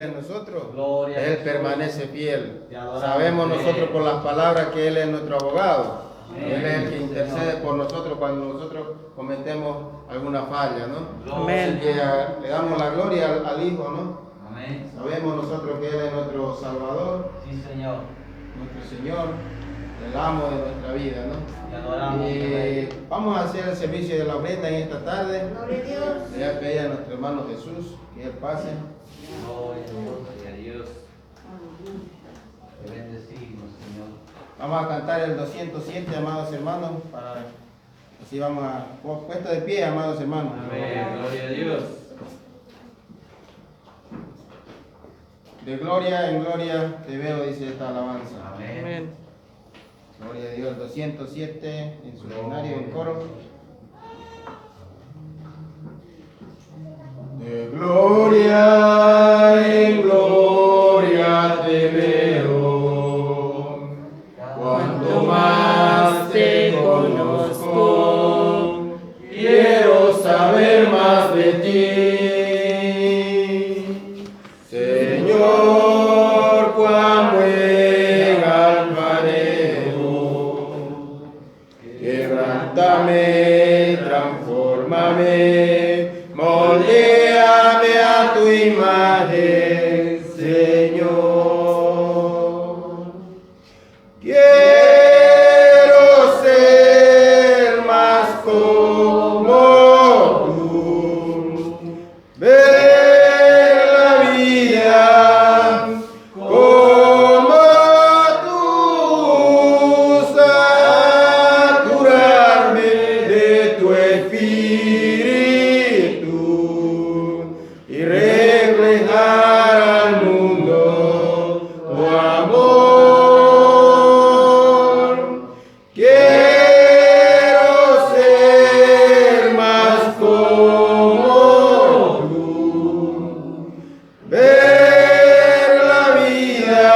en nosotros, Gloria Él a permanece fiel. Te adoramos, Sabemos Señor. nosotros por las palabras que Él es nuestro abogado. Amén. Él es el que intercede Señor. por nosotros cuando nosotros cometemos alguna falla, ¿no? Amén. Así que le damos la gloria al Hijo, ¿no? Amén. Sabemos nosotros que Él es nuestro Salvador, Sí, Señor. nuestro Señor, el amo de nuestra vida, ¿no? Te adoramos. Y vamos a hacer el servicio de la ofrenda en esta tarde. Gloria a Dios. Le voy a pedir a nuestro hermano Jesús que Él pase. Gloria a Dios. Te bendecimos, Señor. Vamos a cantar el 207, amados hermanos, para así vamos a puesto de pie, amados hermanos. Amén. Gloria a Dios. De gloria en gloria te veo, dice esta alabanza. Amén. Gloria a Dios, 207 en su plenario en coro. De gloria en gloria te veo, cuanto más te conozco, quiero saber más de ti. Señor, cuán buen alfarero, quebrántame, transfórmame, moldéame a tu imagen, Señor. Quiero ser más como tú, ver la vida como tú, saturarme de tu espíritu y reflejar al mundo tu amor. Quiero ser más como tú, ver la vida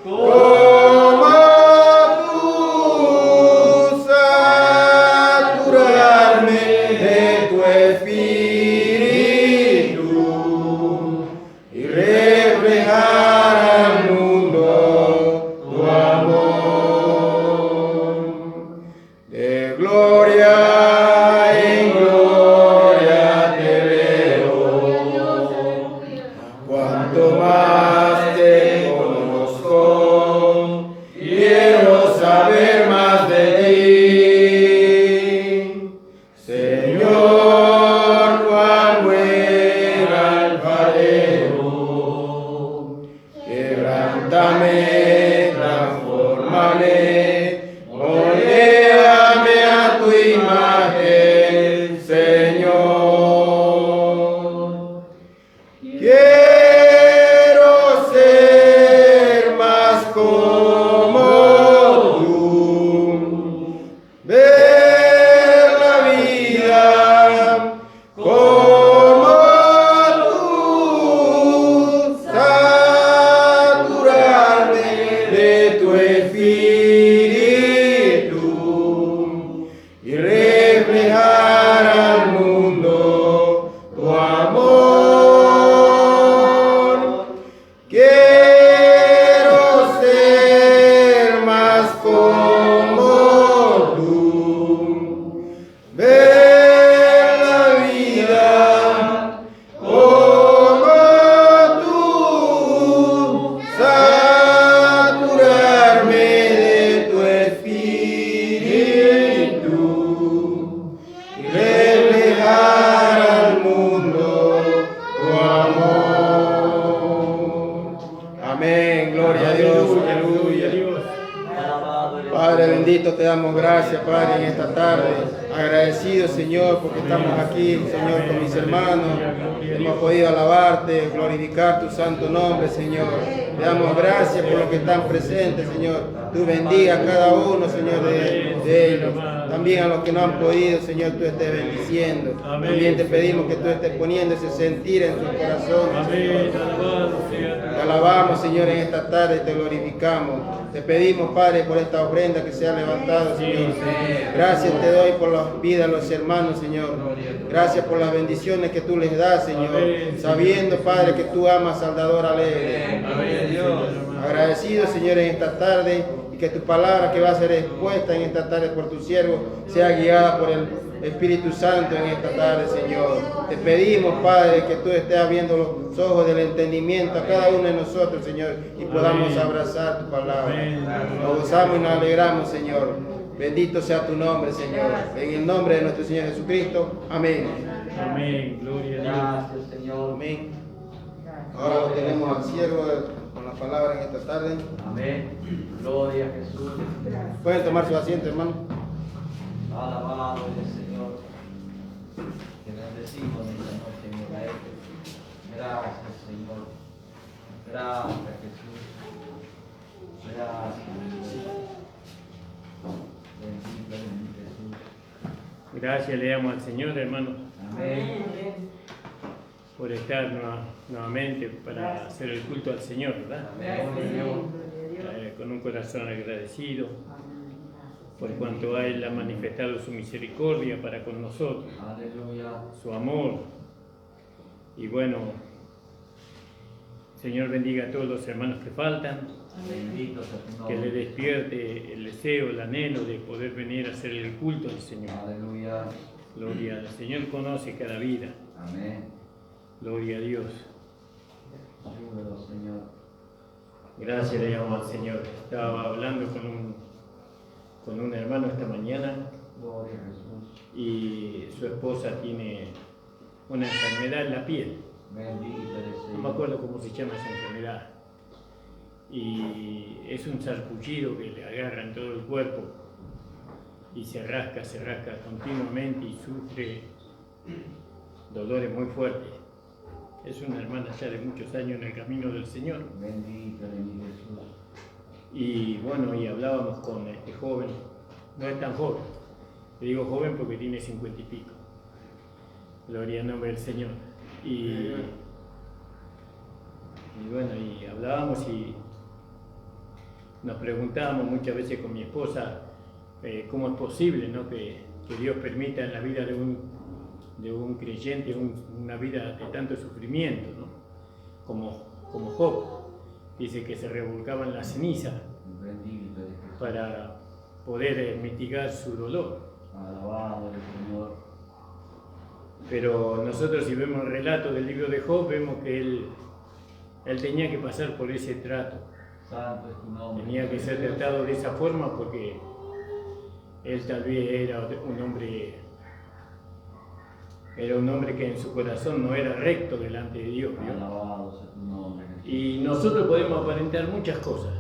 como tú, saturarme de tu espíritu y reflejar al mundo tu amor. De gloria en gloria te veo, cuanto más te conozco, quiero saber más de ti. Señor, cuán buen alfarero, quebrántame, transfórmame, moldéame a tu imagen, Señor. Quiero ser más como tú, ver la vida como tú, saturarme de tu espíritu y reflejar al mundo tu amor. Quiero ser más como tú, ver la vida como tú, saturarme de tu espíritu y reflejar al mundo tu amor. Amén, gloria a Dios, aleluya. Alabado eres Padre tú. bendito, te damos gracias, Padre, en esta tarde. Agradecido, Señor, porque estamos aquí, Señor, con mis hermanos. Hemos podido alabarte, glorificar tu santo nombre, Señor. Te damos gracias por los que están presentes, Señor. Tú bendiga a cada uno, Señor, de ellos. También a los que no han podido, Señor, tú estés bendiciendo. También te pedimos que tú estés poniendo ese sentir en sus corazones, Señor. Te alabamos, Señor, en esta tarde y te glorificamos. Te pedimos, Padre, por esta ofrenda que se ha levantado, Señor. Gracias te doy por la vida de los hermanos, Señor. Gracias por las bendiciones que tú les das, Señor. Amén. Sabiendo, Padre, que tú amas al dador alegre. Amén, Dios. Agradecido, Señor, en esta tarde y que tu palabra que va a ser expuesta en esta tarde por tu siervo sea guiada por el Espíritu Santo en esta tarde, Señor. Te pedimos, Padre, que tú estés abriendo los ojos del entendimiento a cada uno de nosotros, Señor, y podamos Amén. abrazar tu palabra. Amén. Nos gozamos y nos alegramos, Señor. Bendito sea tu nombre, Señor. En el nombre de nuestro Señor Jesucristo. Amén. Amén, gloria a Dios. Gracias, Señor. Amén. Ahora lo tenemos al siervo con la palabra en esta tarde. Amén. Gloria a Jesús. Pueden tomar su asiento, hermano. Alabado el Señor. Te bendecimos en esta noche, mi Rey. Gracias, Señor. Gracias, Jesús. Gracias, Jesús. Bendito Jesús. Gracias le damos al Señor, hermano, Amén. por estar nuevamente para hacer el culto al Señor, ¿verdad? Amén, Señor. Con un corazón agradecido por cuanto a Él ha manifestado su misericordia para con nosotros, Aleluya. su amor. Y bueno, Señor bendiga a todos los hermanos que faltan, Bendito sea tu que le nombre. despierte el deseo, el anhelo de poder venir a hacer el culto al Señor. Aleluya. Gloria al Señor, conoce cada vida. Amén. Gloria a Dios. Ayúdalo, Señor. Gracias le llamo al Señor. Estaba hablando con un hermano esta mañana Gloria a Jesús. y su esposa tiene una enfermedad en la piel. Bendito eres, No Señor. me acuerdo cómo se llama esa enfermedad. Y es un sarpullido que le agarra en todo el cuerpo y se rasca continuamente y sufre dolores muy fuertes. Es una hermana ya de muchos años en el camino del Señor. Bendito eres mi Jesús. Y bueno, y hablábamos con este joven, no es tan joven, le digo joven porque tiene 50 y pico. Gloria al nombre del Señor. Y bueno, y hablábamos y nos preguntábamos muchas veces con mi esposa cómo es posible, ¿no? que Dios permita en la vida de un creyente una vida de tanto sufrimiento, ¿no? como Job. Dice que se revolcaba en la ceniza Bendito eres Jesús. para poder mitigar su dolor. Alabado el Señor. Pero nosotros si vemos el relato del libro de Job, vemos que él tenía que pasar por ese trato. Santo es tu nombre. Tenía que ser tratado de esa forma porque él tal vez era un hombre que en su corazón no era recto delante de Dios, ¿vio? Alabado sea tu nombre, Jesús. Y nosotros podemos aparentar muchas cosas,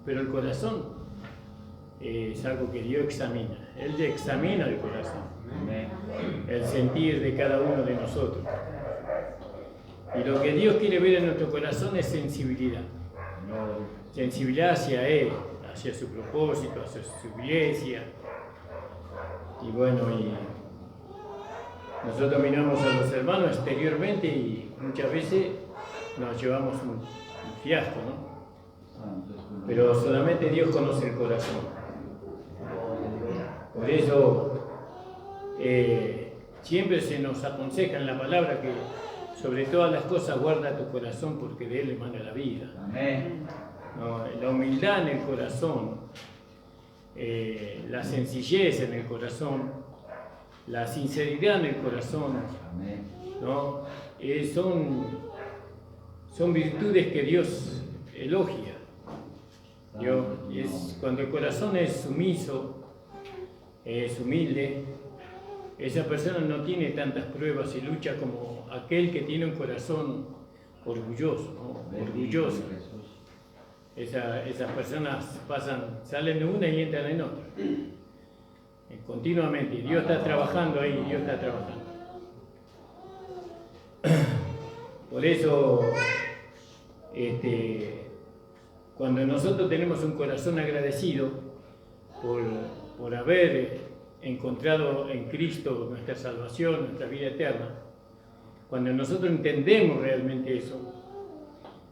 pero el corazón es algo que Dios examina. Él examina el corazón, Amén. el sentir de cada uno de nosotros. Y lo que Dios quiere ver en nuestro corazón es sensibilidad. Gloria. Sensibilidad hacia Él, hacia su propósito, hacia su iglesia. Y bueno, y nosotros miramos a los hermanos exteriormente y muchas veces nos llevamos un fiasco, ¿no? Santo es tu nombre. Pero solamente Dios conoce el corazón. Gloria a Dios. Por eso siempre se nos aconseja en la palabra que sobre todas las cosas guarda tu corazón porque de él emana la vida. Amén. ¿No? La humildad en el corazón, la sencillez en el corazón, la sinceridad en el corazón, Amén. ¿no? Son virtudes que Dios elogia. Cuando el corazón es sumiso, es humilde, esa persona no tiene tantas pruebas y lucha como aquel que tiene un corazón orgulloso, ¿no? Bendito Orgulloso. eres Jesús. Esas personas salen de una y entran en otra. Continuamente. Dios está trabajando ahí, Dios está trabajando. Por eso, cuando nosotros tenemos un corazón agradecido por haber encontrado en Cristo nuestra salvación, nuestra vida eterna, cuando nosotros entendemos realmente eso,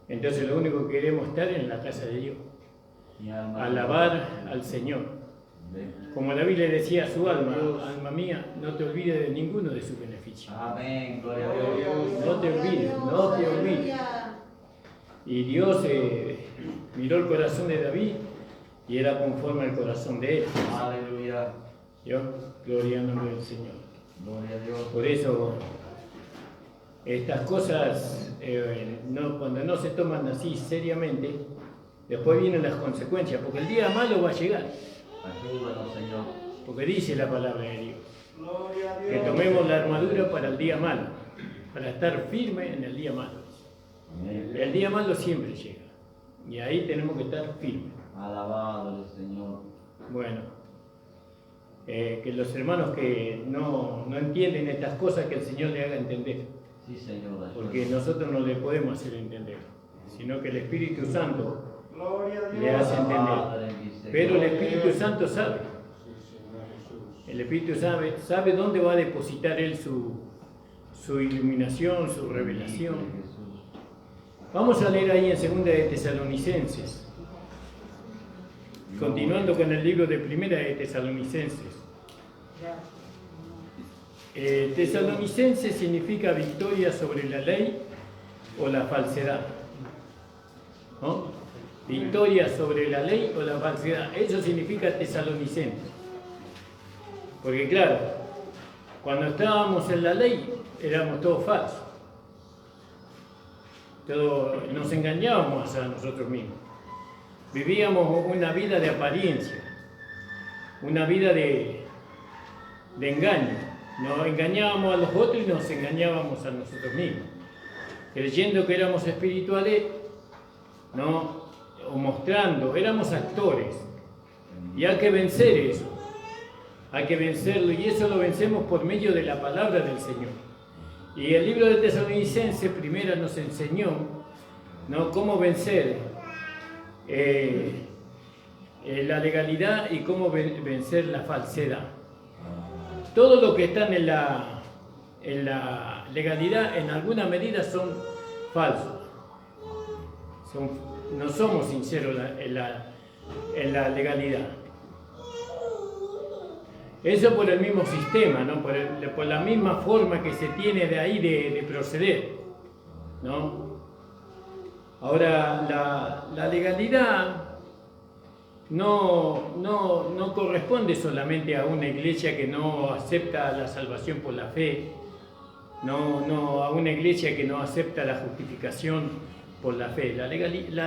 entonces lo único que queremos es estar en la casa de Dios, Mi alma alabar al Señor, Como David le decía a su alma, alma mía, no te olvides de ninguno de sus beneficios. Amén, gloria a Dios. No te olvides, no te olvides. Y Dios miró el corazón de David y era conforme al corazón de él. Aleluya. ¿Yo? Gloria al nombre del Señor. Gloria a Dios. Por eso, estas cosas, cuando no se toman así seriamente, después vienen las consecuencias, porque el día malo va a llegar. Ayúdanos, Señor. Porque dice la palabra de Dios, que tomemos la armadura para el día malo, para estar firme en el día malo. Amén. El día malo siempre llega, y ahí tenemos que estar firmes. Alabado el Señor. Bueno, que los hermanos que no entienden estas cosas, que el Señor le haga entender, Sí, Señor. porque nosotros no le podemos hacer entender, sino que el Espíritu Santo le hace entender. Pero el Espíritu Santo sabe. El Espíritu sabe dónde va a depositar Él su iluminación, su revelación. Vamos a leer ahí en 2 de Tesalonicenses, continuando con el libro de 1 de Tesalonicenses. Tesalonicenses significa victoria sobre la ley o la falsedad, ¿no? Victoria sobre la ley o la falsedad, eso significa tesalonicenses. Porque claro, cuando estábamos en la ley éramos todos falsos. Nos engañábamos a nosotros mismos. Vivíamos una vida de apariencia, una vida de engaño. Nos engañábamos a los otros y nos engañábamos a nosotros mismos. Creyendo que éramos espirituales, ¿no? O mostrando, éramos actores. Y hay que vencer eso. Hay que vencerlo, y eso lo vencemos por medio de la palabra del Señor. Y el libro de Tesalonicenses primero nos enseñó, ¿no?, cómo vencer la legalidad y cómo vencer la falsedad. Todo lo que están en la legalidad en alguna medida son falsos. No somos sinceros en la legalidad. Eso por el mismo sistema, ¿no? Por la misma forma que se tiene de ahí de proceder, ¿no? Ahora, la legalidad no corresponde solamente a una iglesia que no acepta la salvación por la fe, no a una iglesia que no acepta la justificación por la fe. La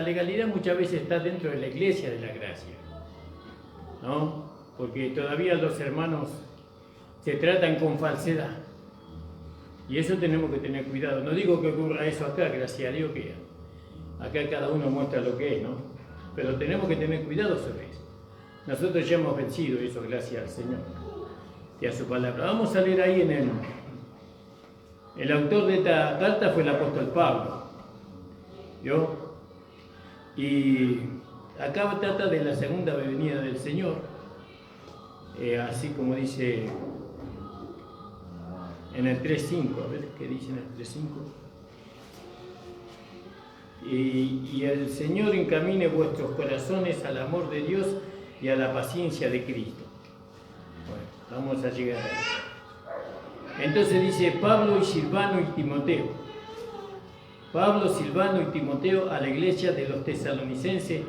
legalidad muchas veces está dentro de la iglesia de la gracia, ¿no? Porque todavía los hermanos se tratan con falsedad. Y eso tenemos que tener cuidado. No digo que ocurra eso acá, gracias a Dios que acá cada uno muestra lo que es, ¿no? Pero tenemos que tener cuidado sobre eso. Nosotros ya hemos vencido eso, gracias al Señor y a su palabra. Vamos a leer ahí el autor de esta carta fue el apóstol Pablo. ¿Yo? Y acá trata de la segunda venida del Señor. Así como dice en el 3.5, a ver qué dice en el 3.5. Y el Señor encamine vuestros corazones al amor de Dios y a la paciencia de Cristo. Bueno, vamos a llegar ahí. Entonces dice Pablo y Silvano y Timoteo. Pablo, Silvano y Timoteo a la iglesia de los tesalonicenses,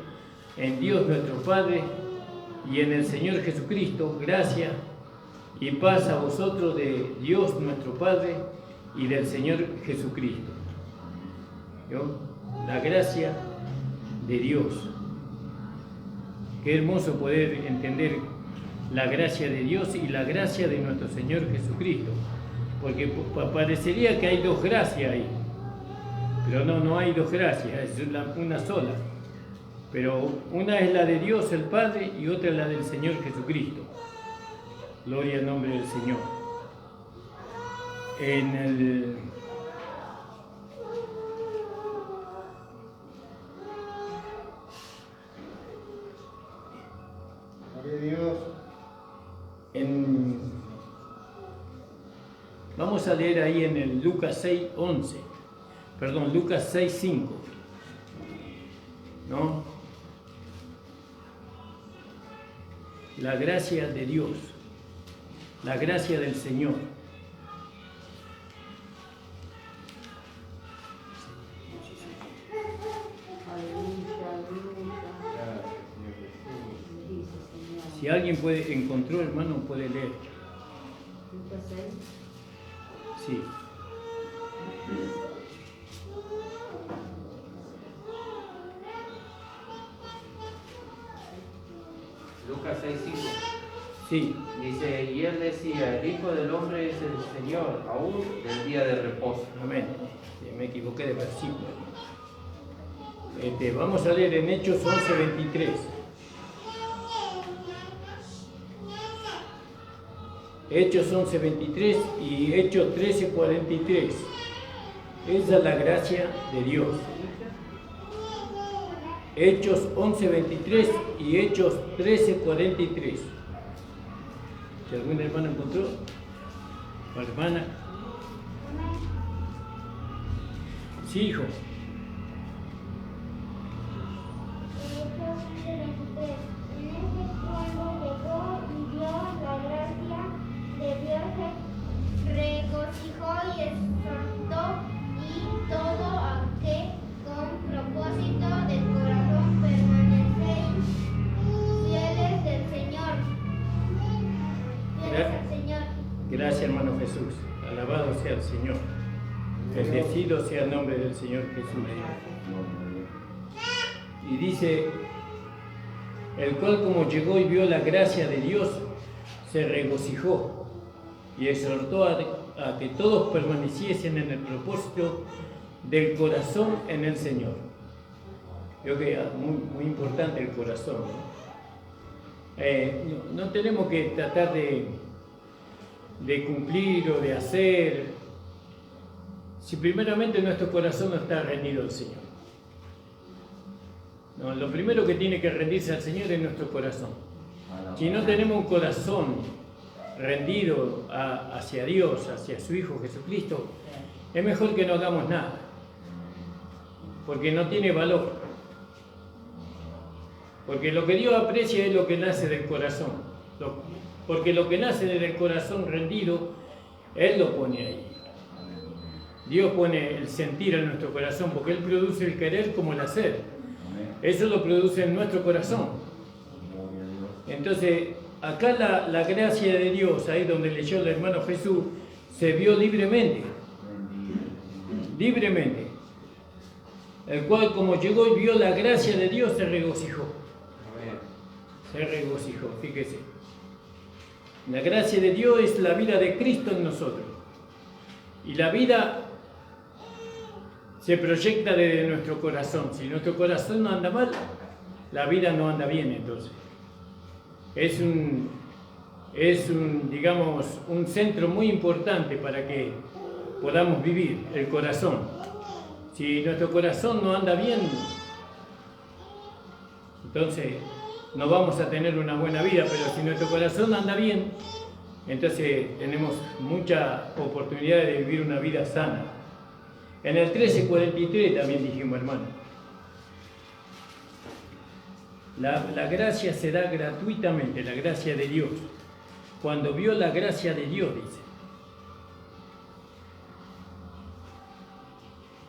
en Dios nuestro Padre y en el Señor Jesucristo, gracia y paz a vosotros de Dios nuestro Padre y del Señor Jesucristo. ¿Yo? La gracia de Dios. Qué hermoso poder entender la gracia de Dios y la gracia de nuestro Señor Jesucristo. Porque parecería que hay dos gracias ahí. Pero no hay dos gracias, es una sola. Pero una es la de Dios el Padre y otra es la del Señor Jesucristo. Gloria al nombre del Señor. Gloria a Dios. Vamos a leer ahí en el Lucas 6:11. Perdón, Lucas 6:5. ¿No? la gracia de Dios, la gracia del Señor. Si alguien encontró, hermano, puede leer. Sí. Lucas 6:5. Sí. Dice, y él decía, el Hijo del Hombre es el Señor, aún del día de reposo. Amén. Me equivoqué de versículo. Vamos a leer en Hechos 11:23. Hechos 11:23 y Hechos 13:43. Esa es la gracia de Dios. Hechos 11:23 y Hechos 13:43. Si algún hermano encontró, o hermana. Sí, hijo. Regocijó y exhortó y todo a que con propósito del corazón permanecéis fieles del Señor. Fieles al Señor. Gracias, hermano Jesús. Alabado sea el Señor. Bendecido sea el nombre del Señor Jesús. Y dice, el cual como llegó y vio la gracia de Dios, se regocijó y exhortó a que todos permaneciesen en el propósito del corazón en el Señor. Creo que es muy importante el corazón, ¿no? No tenemos que tratar de cumplir o de hacer si primeramente nuestro corazón no está rendido al Señor. No, lo primero que tiene que rendirse al Señor es nuestro corazón. Si no tenemos un corazón rendido hacia Dios, hacia su Hijo Jesucristo, es mejor que no hagamos nada, porque no tiene valor. Porque lo que Dios aprecia es lo que nace del corazón. Porque lo que nace del corazón rendido, Él lo pone ahí. Dios pone el sentir en nuestro corazón, porque Él produce el querer como el hacer. Eso lo produce en nuestro corazón. Entonces, acá la gracia de Dios, ahí donde leyó el hermano Jesús, se vio libremente. Libremente. El cual, como llegó y vio la gracia de Dios, se regocijó. Se regocijó, fíjese. La gracia de Dios es la vida de Cristo en nosotros. Y la vida se proyecta desde nuestro corazón. Si nuestro corazón no anda mal, la vida no anda bien, entonces. Es digamos, un centro muy importante para que podamos vivir, el corazón. Si nuestro corazón no anda bien, entonces no vamos a tener una buena vida, pero si nuestro corazón anda bien, entonces tenemos mucha oportunidad de vivir una vida sana. En el 13:43 también dijimos, hermano, la gracia se da gratuitamente, la gracia de Dios. Cuando vio la gracia de Dios, dice.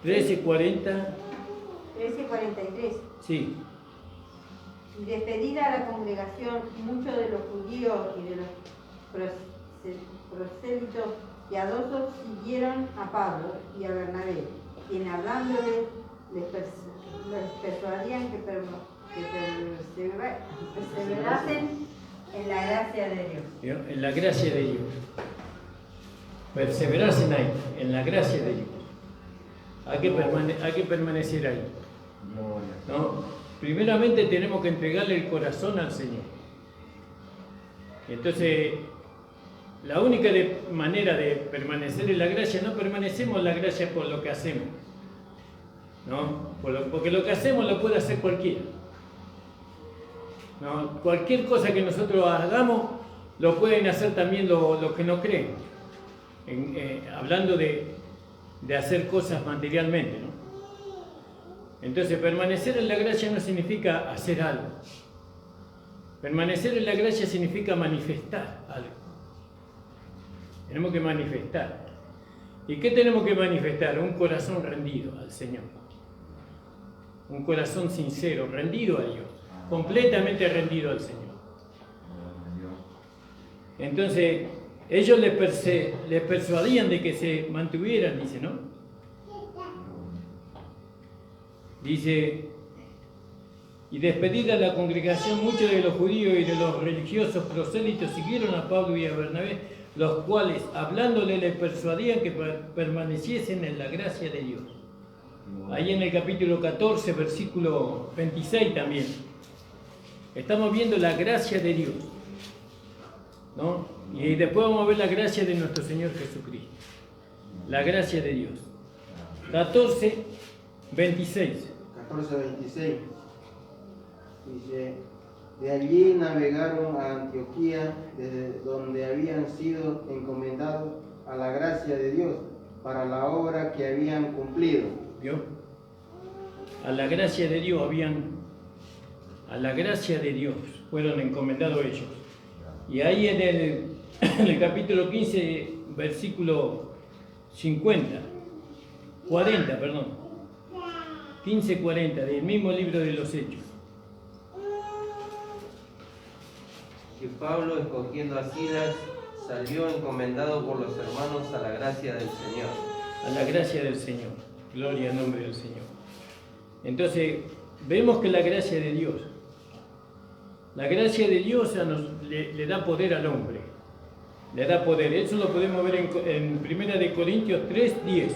13:40. 13:43. Sí. Y despedida a la congregación, muchos de los judíos y de los prosélitos piadosos siguieron a Pablo y a Bernabé, quienes hablándoles les persuadían que perseverasen en la gracia de Dios. En la gracia de Dios. Perseverasen ahí, en la gracia de Dios. Hay que permanecer ahí, ¿no? Primeramente tenemos que entregarle el corazón al Señor. Entonces, la única manera de permanecer en la gracia, no permanecemos en la gracia por lo que hacemos, ¿no? Porque lo que hacemos lo puede hacer cualquiera, ¿no? Cualquier cosa que nosotros hagamos, lo pueden hacer también los que no creen. Hablando de hacer cosas materialmente, ¿no? Entonces, permanecer en la gracia no significa hacer algo. Permanecer en la gracia significa manifestar algo. Tenemos que manifestar. ¿Y qué tenemos que manifestar? Un corazón rendido al Señor. Un corazón sincero, rendido a Dios. Completamente rendido al Señor. Entonces, ellos les persuadían de que se mantuvieran, dice, ¿no? Dice, y despedida la congregación, muchos de los judíos y de los religiosos prosélitos siguieron a Pablo y a Bernabé, los cuales, hablándole, les persuadían que permaneciesen en la gracia de Dios. Ahí en el capítulo 14, versículo 26 también. Estamos viendo la gracia de Dios, ¿no? Y después vamos a ver la gracia de nuestro Señor Jesucristo. La gracia de Dios. 14, 26. 14:26. Dice, de allí navegaron a Antioquía, desde donde habían sido encomendados a la gracia de Dios para la obra que habían cumplido. ¿Vio? A la gracia de Dios a la gracia de Dios fueron encomendados ellos. Y ahí en el capítulo 15, versículo 40, perdón. 15:40, del mismo libro de los Hechos. Y Pablo, escogiendo a Silas, salió encomendado por los hermanos a la gracia del Señor. A la gracia del Señor. Gloria al nombre del Señor. Entonces, vemos que la gracia de Dios le da poder al hombre. Le da poder. Eso lo podemos ver en 1 Corintios 3:10.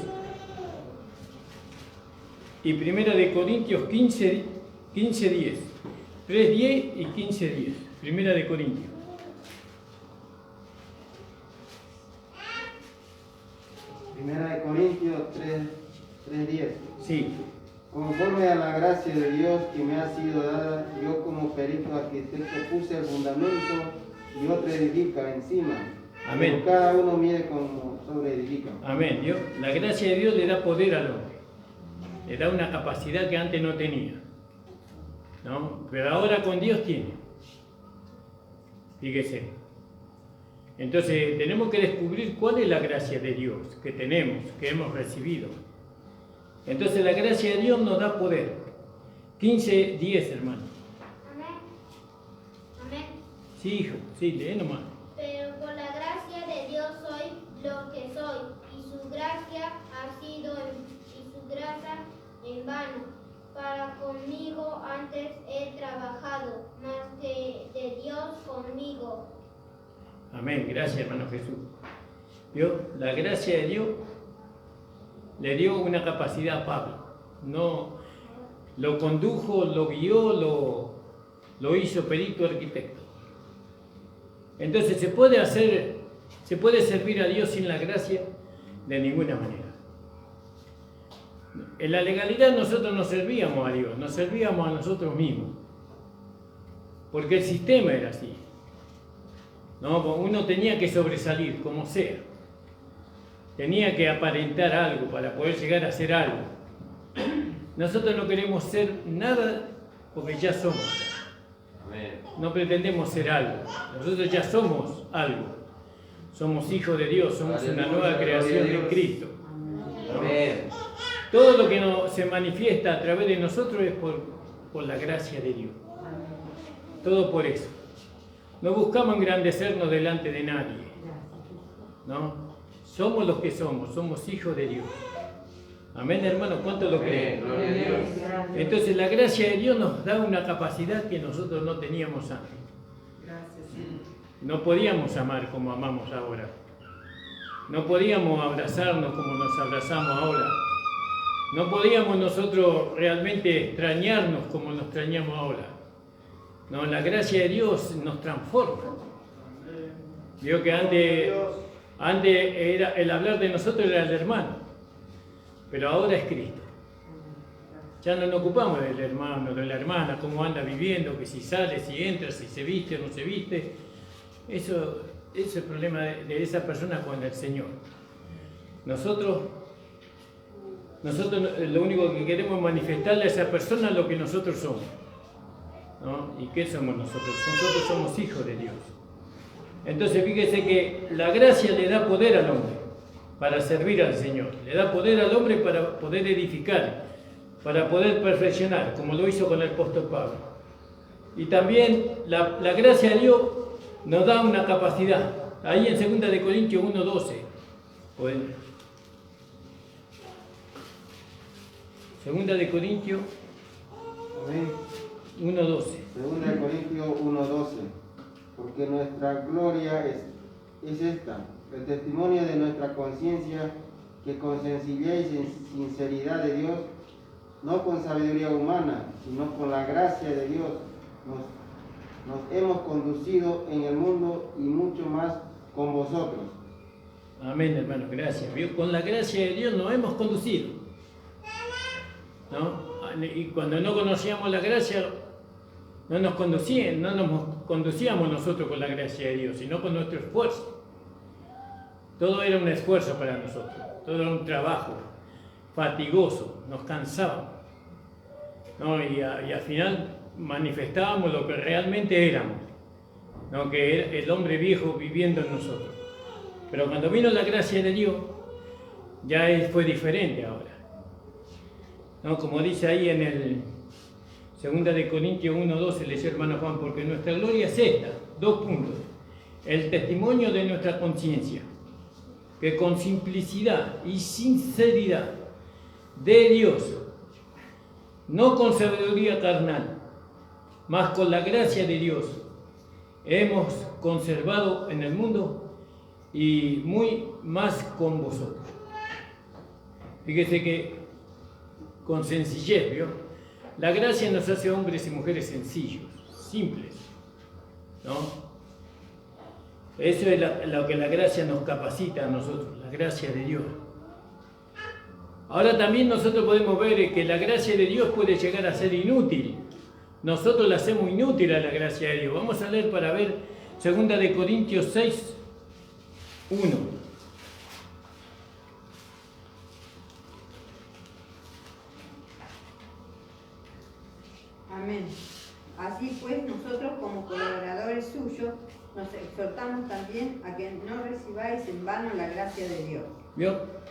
Y 1 Corintios 15:10. 3:10 y 15:10. 1 Corintios. Primera de Corintios 3:10. Sí. Conforme a la gracia de Dios que me ha sido dada, yo como perito arquitecto puse el fundamento y otro edifica encima. Amén. Pero cada uno mide como sobre edifica. Amén. Dios, la gracia de Dios le da poder al hombre. Le da una capacidad que antes no tenía, ¿no? Pero ahora con Dios tiene. Fíjese. Entonces tenemos que descubrir cuál es la gracia de Dios que tenemos, que hemos recibido. Entonces la gracia de Dios nos da poder. 15:10, hermano. Amén. Amén. Sí, hijo, sí, lee nomás. Pero por la gracia de Dios soy lo que soy, y su gracia ha sido y su gracia en vano. Para conmigo antes he trabajado, más que de Dios conmigo. Amén, gracias, hermano Jesús. ¿Vio? La gracia de Dios le dio una capacidad a Pablo. No, lo condujo, lo guió, lo hizo perito arquitecto. Entonces, ¿se puede servir a Dios sin la gracia? De ninguna manera. En la legalidad nosotros no servíamos a Dios, nos servíamos a nosotros mismos. Porque el sistema era así. ¿No? Uno tenía que sobresalir, como sea. Tenía que aparentar algo para poder llegar a ser algo. Nosotros no queremos ser nada porque ya somos. No pretendemos ser algo. Nosotros ya somos algo. Somos hijos de Dios, somos una nueva creación de Cristo. Amén. Todo lo que se manifiesta a través de nosotros es por la gracia de Dios. Todo por eso. No buscamos engrandecernos delante de nadie. ¿No? Somos los que somos hijos de Dios. Amén, hermano, ¿cuánto lo creen? Gloria a Dios. Entonces la gracia de Dios nos da una capacidad que nosotros no teníamos antes. No podíamos amar como amamos ahora. No podíamos abrazarnos como nos abrazamos ahora. No podíamos nosotros realmente extrañarnos como nos extrañamos ahora. No, la gracia de Dios nos transforma. Vio que antes era, el hablar de nosotros era el hermano, pero ahora es Cristo. Ya no nos ocupamos del hermano, de la hermana, cómo anda viviendo, que si sale, si entra, si se viste o no se viste. Eso es el problema de esa persona con el Señor. Nosotros lo único que queremos es manifestarle a esa persona lo que nosotros somos. ¿no? ¿Y qué somos nosotros? Nosotros somos hijos de Dios. Entonces fíjese que la gracia le da poder al hombre para servir al Señor. Le da poder al hombre para poder edificar, para poder perfeccionar, como lo hizo con el apóstol Pablo. Y también la gracia de Dios nos da una capacidad. Ahí en 2 de Corintios 1:12. Pues, 2 de Corintios Amén. 1:12. 2 de Corintios 1:12. Porque nuestra gloria es esta, el testimonio de nuestra conciencia, que con sencillez y sinceridad de Dios, no con sabiduría humana, sino con la gracia de Dios, nos hemos conducido en el mundo y mucho más con vosotros. Amén, hermano, gracias. Con la gracia de Dios nos hemos conducido, ¿no? Y cuando no conocíamos la gracia, no nos conducíamos nosotros con la gracia de Dios, sino con nuestro esfuerzo. Todo era un esfuerzo para nosotros, todo era un trabajo fatigoso, nos cansábamos, ¿no? Y al final manifestábamos lo que realmente éramos, ¿no? Que era el hombre viejo viviendo en nosotros. Pero cuando vino la gracia de Dios, ya fue diferente ahora, ¿no? Como dice ahí en el 2 de Corintios 1:12, le dice hermano Juan, porque nuestra gloria es esta, 2 puntos, el testimonio de nuestra conciencia, que con simplicidad y sinceridad de Dios, no con sabiduría carnal, mas con la gracia de Dios, hemos conservado en el mundo y muy más con vosotros. Fíjese que con sencillez, ¿vio? La gracia nos hace hombres y mujeres sencillos, simples, ¿no? Eso es lo que la gracia nos capacita a nosotros, la gracia de Dios. Ahora también nosotros podemos ver que la gracia de Dios puede llegar a ser inútil. Nosotros la hacemos inútil a la gracia de Dios. Vamos a leer para ver 2 de Corintios 6:1. Amén. Así pues, nosotros como colaboradores suyos, nos exhortamos también a que no recibáis en vano la gracia de Dios. ¿Vio?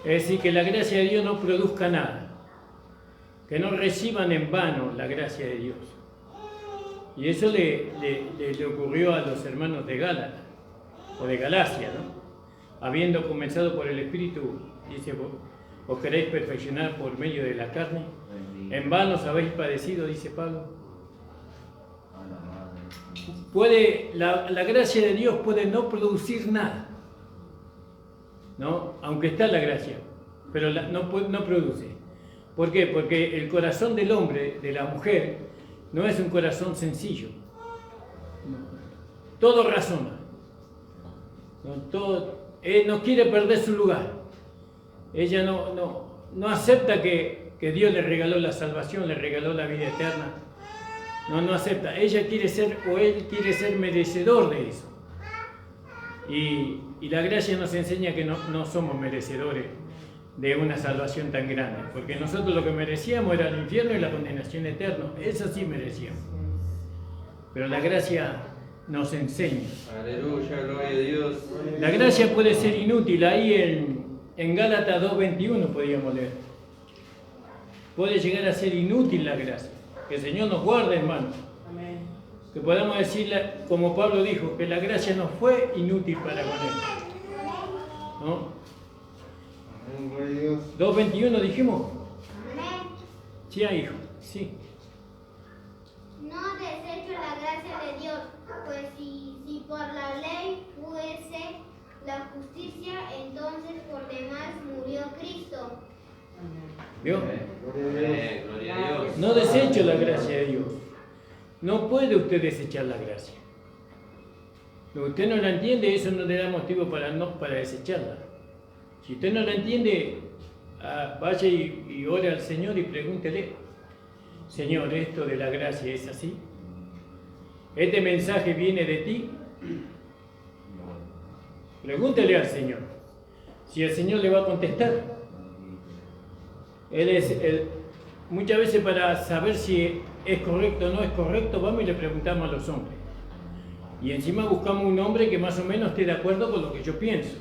Es decir, que la gracia de Dios no produzca nada. Que no reciban en vano la gracia de Dios. Y eso le ocurrió a los hermanos de Gálatas, o de Galacia, ¿no? Habiendo comenzado por el Espíritu, dice, os queréis perfeccionar por medio de la carne. En vano os habéis padecido, dice Pablo. La gracia de Dios puede no producir nada, ¿no? Aunque está la gracia, pero no produce. ¿Por qué? Porque el corazón del hombre, de la mujer, no es un corazón sencillo. Todo razona, no quiere perder su lugar. Ella no acepta que Dios le regaló la salvación, le regaló la vida eterna. No acepta. Ella quiere ser, o él quiere ser merecedor de eso. Y la gracia nos enseña que no somos merecedores de una salvación tan grande. Porque nosotros lo que merecíamos era el infierno y la condenación eterna. Eso sí merecíamos. Pero la gracia nos enseña. Aleluya, gloria a Dios. La gracia puede ser inútil. Ahí en Gálatas 2:21 podríamos leer. Puede llegar a ser inútil la gracia. Que el Señor nos guarde, hermano. Amén. Que podamos decirle, como Pablo dijo, que la gracia no fue inútil para con él. ¿No? Amén, gloria a Dios. 2:21 dijimos. Amén. Sí, hijo. Sí. No desecho la gracia de Dios, pues si por la ley fuese la justicia, entonces por demás murió Cristo. ¿Vio? Gloria a Dios. No desecho la gracia de Dios. No puede usted desechar la gracia. Si usted no la entiende, eso no le da motivo para desecharla. Si usted no la entiende, vaya y ore al Señor y pregúntele: Señor, ¿esto de la gracia es así? ¿Este mensaje viene de ti? Pregúntele al Señor. Si el Señor le va a contestar. Muchas veces para saber si es correcto o no es correcto, vamos y le preguntamos a los hombres. Y encima buscamos un hombre que más o menos esté de acuerdo con lo que yo pienso.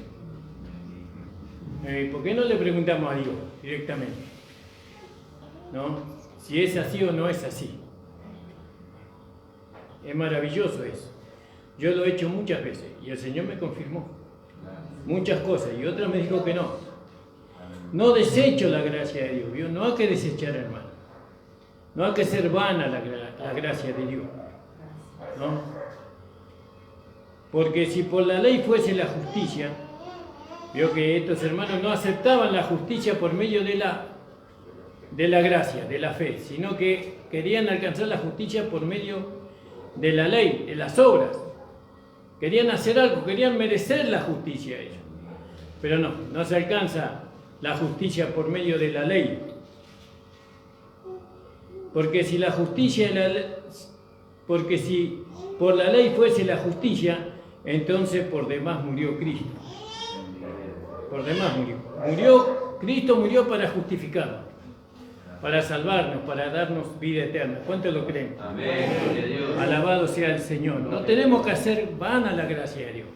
¿Por qué no le preguntamos a Dios directamente? ¿No? Si es así o no es así. Es maravilloso eso. Yo lo he hecho muchas veces y el Señor me confirmó muchas cosas y otras me dijo que no. No desecho la gracia de Dios, ¿vio? No hay que desechar, hermano. No hay que ser vana la gracia de Dios, ¿no? Porque si por la ley fuese la justicia, vio que estos hermanos no aceptaban la justicia por medio de la gracia, de la fe, sino que querían alcanzar la justicia por medio de la ley, de las obras. Querían hacer algo, querían merecer la justicia ellos. Pero no se alcanza la justicia por medio de la ley. Porque si por la ley fuese la justicia, entonces por demás murió Cristo. Por demás murió. Cristo murió para justificarnos, para salvarnos, para darnos vida eterna. ¿Cuántos lo creen? Amén. Gloria a Dios. Alabado sea el Señor. No tenemos que hacer vana la gracia de Dios.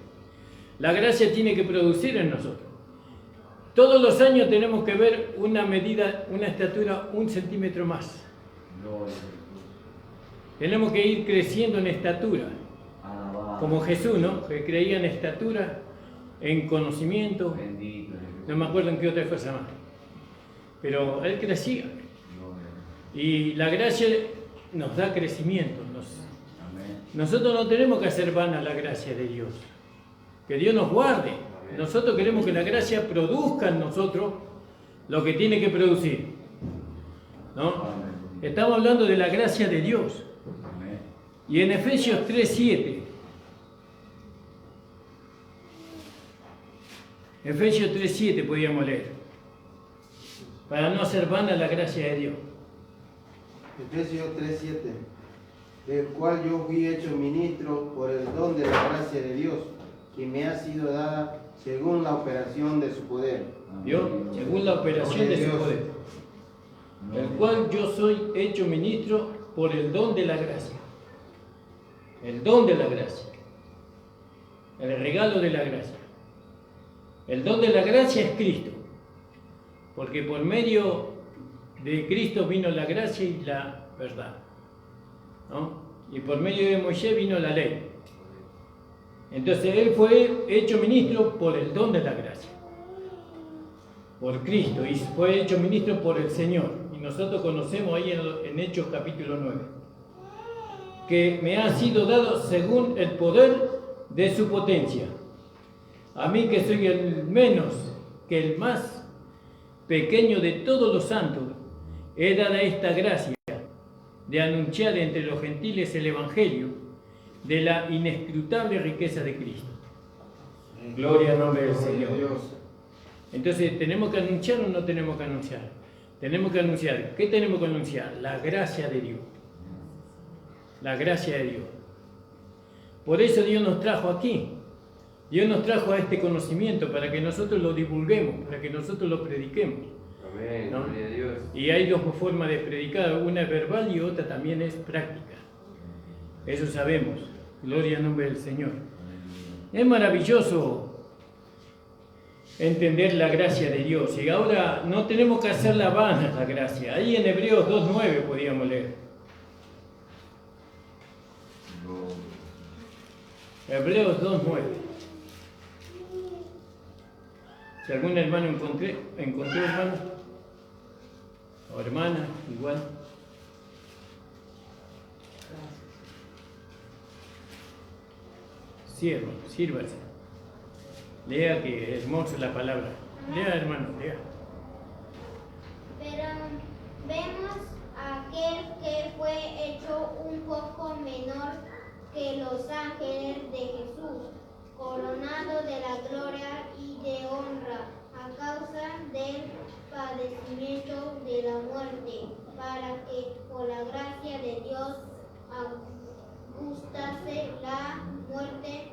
La gracia tiene que producir en nosotros. Todos los años tenemos que ver una medida, una estatura 1 centímetro más. Tenemos que ir creciendo en estatura. Como Jesús, ¿no? Que creía en estatura, en conocimiento. No me acuerdo en qué otra cosa más. Pero él crecía. Y la gracia nos da crecimiento. Nosotros no tenemos que hacer vana la gracia de Dios. Que Dios nos guarde. Nosotros queremos que la gracia produzca en nosotros lo que tiene que producir, ¿no? Estamos hablando de la gracia de Dios. Y en Efesios 3:7, Efesios 3:7 podíamos leer, para no hacer vana la gracia de Dios. Efesios 3:7, del cual yo fui hecho ministro por el don de la gracia de Dios, que me ha sido dada según la operación de su poder. ¿Vio? Según la operación de su poder. El cual yo soy hecho ministro por el don de la gracia. El don de la gracia. El regalo de la gracia. El don de la gracia es Cristo. Porque por medio de Cristo vino la gracia y la verdad, ¿no? Y por medio de Moisés vino la ley. Entonces él fue hecho ministro por el don de la gracia, por Cristo, y fue hecho ministro por el Señor. Y nosotros conocemos ahí en Hechos capítulo 9, que me ha sido dado según el poder de su potencia. A mí, que soy el menos que el más pequeño de todos los santos, he dada esta gracia de anunciar entre los gentiles el Evangelio de la inescrutable riqueza de Cristo. Gloria al nombre del Señor. Entonces, ¿tenemos que anunciar o no tenemos que anunciar? Tenemos que anunciar. ¿Qué tenemos que anunciar? La gracia de Dios. La gracia de Dios. Por eso Dios nos trajo aquí. Dios nos trajo a este conocimiento para que nosotros lo divulguemos, para que nosotros lo prediquemos. Amén. ¿No? Gloria a Dios. Y hay dos formas de predicar, una es verbal y otra también es práctica. Eso sabemos. Gloria al nombre del Señor. Es maravilloso entender la gracia de Dios. Y ahora no tenemos que hacerla vana la gracia. Ahí en Hebreos 2:9 podíamos leer. Hebreos 2:9. Si algún hermano encontró hermano o hermana, igual. Sí, hermano, sírvase. Lea, que es hermosa la palabra. Lea, hermano, lea. Pero vemos a aquel que fue hecho un poco menor que los ángeles de Jesús, coronado de la gloria y de honra a causa del padecimiento de la muerte, para que por la gracia de Dios gustase la muerte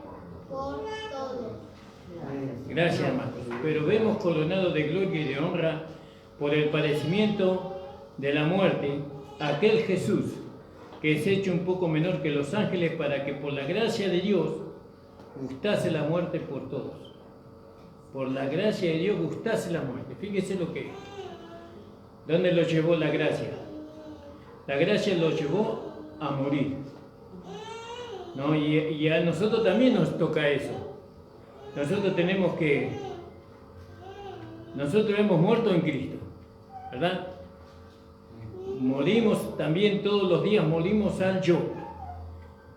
por todos. Gracias, hermano. Pero vemos coronado de gloria y de honra por el padecimiento de la muerte aquel Jesús, que es hecho un poco menor que los ángeles, para que por la gracia de Dios gustase la muerte por todos. Por la gracia de Dios gustase la muerte. Fíjese lo que es. ¿Dónde lo llevó la gracia? La gracia lo llevó a morir, ¿no? Y a nosotros también nos toca eso. Nosotros hemos muerto en Cristo, ¿verdad? Morimos también todos los días, morimos al yo,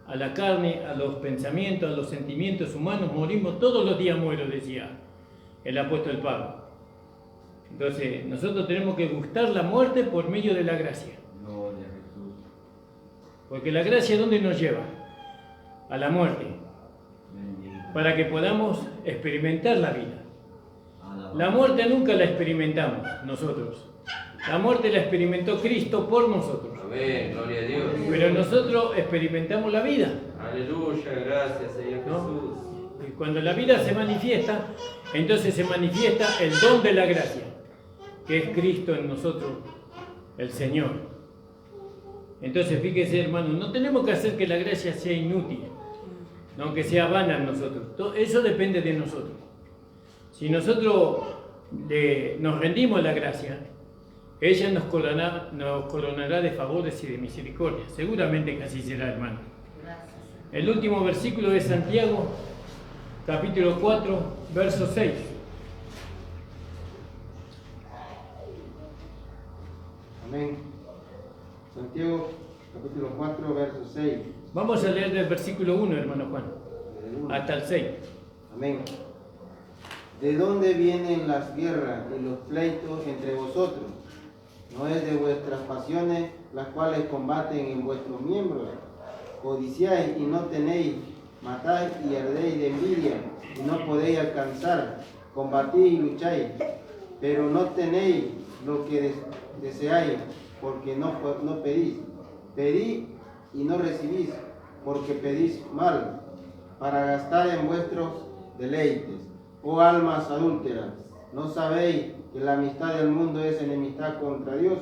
a la carne, a los pensamientos, a los sentimientos humanos, morimos todos los días, decía el apóstol Pablo. Entonces, nosotros tenemos que gustar la muerte por medio de la gracia. Gloria a Jesús. Porque la gracia, ¿dónde nos lleva? A la muerte. Bendito. Para que podamos experimentar la vida. Alabado. La muerte nunca la experimentamos nosotros. La muerte la experimentó Cristo por nosotros. Amén, gloria a Dios. Pero nosotros experimentamos la vida. Aleluya, gracias Señor ¿No? Jesús. Y cuando la vida se manifiesta, entonces se manifiesta el don de la gracia, que es Cristo en nosotros, el Señor. Entonces, fíjese, hermano, no tenemos que hacer que la gracia sea inútil, no que sea vana en nosotros. Eso depende de nosotros. Si nosotros nos rendimos a la gracia, ella nos coronará de favores y de misericordia. Seguramente que así será, hermano. El último versículo de Santiago, capítulo 4, verso 6. Amén. Santiago, capítulo 4, verso 6. Vamos a leer del versículo 1, hermano Juan, hasta el 6. Amén. ¿De dónde vienen las guerras y los pleitos entre vosotros? ¿No es de vuestras pasiones las cuales combaten en vuestros miembros? Codiciáis y no tenéis, matáis y ardéis de envidia y no podéis alcanzar, combatís y lucháis, pero no tenéis lo que deseáis, porque no pedís. Pedís y no recibís, porque pedís mal, para gastar en vuestros deleites. Oh almas adúlteras, ¿no sabéis que la amistad del mundo es enemistad contra Dios?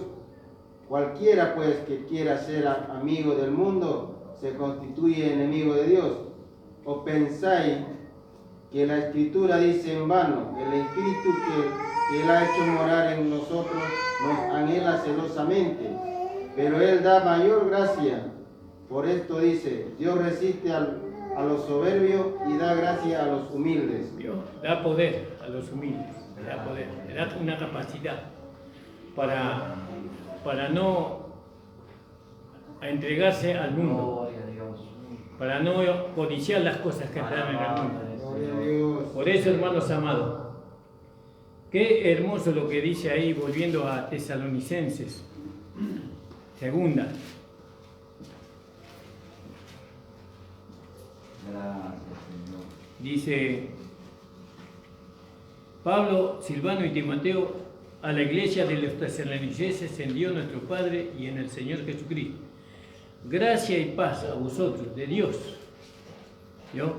Cualquiera pues que quiera ser amigo del mundo se constituye enemigo de Dios. ¿O pensáis que la Escritura dice en vano, el Espíritu que Él ha hecho morar en nosotros nos anhela celosamente? Pero Él da mayor gracia. Por esto dice, Dios resiste a los soberbios y da gracia a los humildes. Dios da poder a los humildes, le da poder, le da una capacidad para no entregarse al mundo, Gloria a Dios. para no codiciar las cosas que están en el mundo. Gloria a Dios. Por eso, hermanos amados, qué hermoso lo que dice ahí, volviendo a Tesalonicenses, segunda. Gracias, Señor. Dice Pablo, Silvano y Timoteo a la iglesia de los tesalonicenses en Dios nuestro Padre y en el Señor Jesucristo. Gracia y paz a vosotros, de Dios, ¿yo?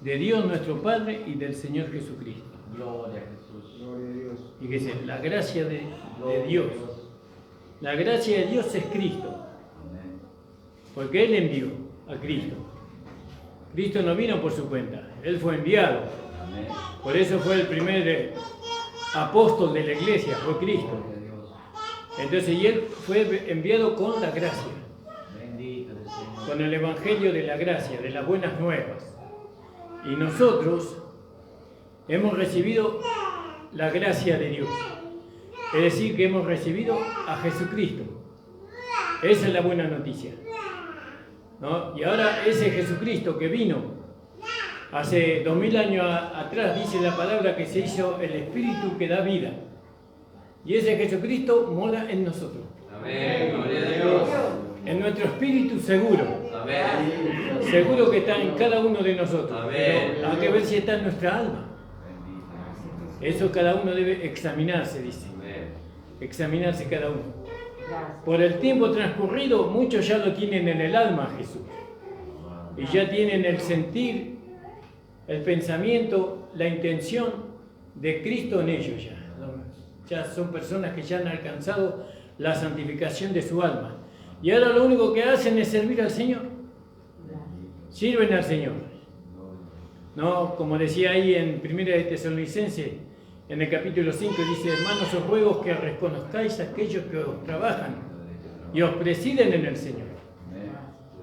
De Dios nuestro Padre y del Señor Jesucristo. Gloria a Jesús. Gloria a Dios. Fíjese, la gracia de Gloria a Dios. La gracia de Dios es Cristo, Amén. porque Él envió a Cristo. Cristo no vino por su cuenta, Él fue enviado. Amén. Por eso fue el primer apóstol de la iglesia, fue Cristo. Gloria a Dios. Entonces, y Él fue enviado con la gracia, Bendito el Señor. con el evangelio de la gracia, de las buenas nuevas. Y nosotros hemos recibido la gracia de Dios. Es decir, que hemos recibido a Jesucristo. Esa es la buena noticia, ¿no? Y ahora ese Jesucristo que vino hace 2000 años atrás, dice la palabra que se hizo el Espíritu que da vida. Y ese Jesucristo mora en nosotros, Amén, gloria a Dios. en nuestro espíritu seguro. Amén. Seguro que está en cada uno de nosotros. Amén. Pero hay que ver si está en nuestra alma. Bendito. Eso cada uno debe examinarse, dice. Amén. Examinarse cada uno. Gracias. Por el tiempo transcurrido, muchos ya lo tienen en el alma, Jesús. Y ya tienen el sentir, el pensamiento, la intención de Cristo en ellos ya. Ya son personas que ya han alcanzado la santificación de su alma. Y ahora lo único que hacen es servir al Señor. Sirven al Señor. No, como decía ahí en 1 de Tesalonicenses, en el capítulo 5, dice: hermanos, os ruego que reconozcáis a aquellos que os trabajan y os presiden en el Señor.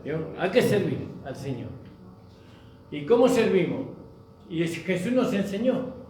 ¿Vio? Hay que servir al Señor. ¿Y cómo servimos? Y Jesús nos enseñó.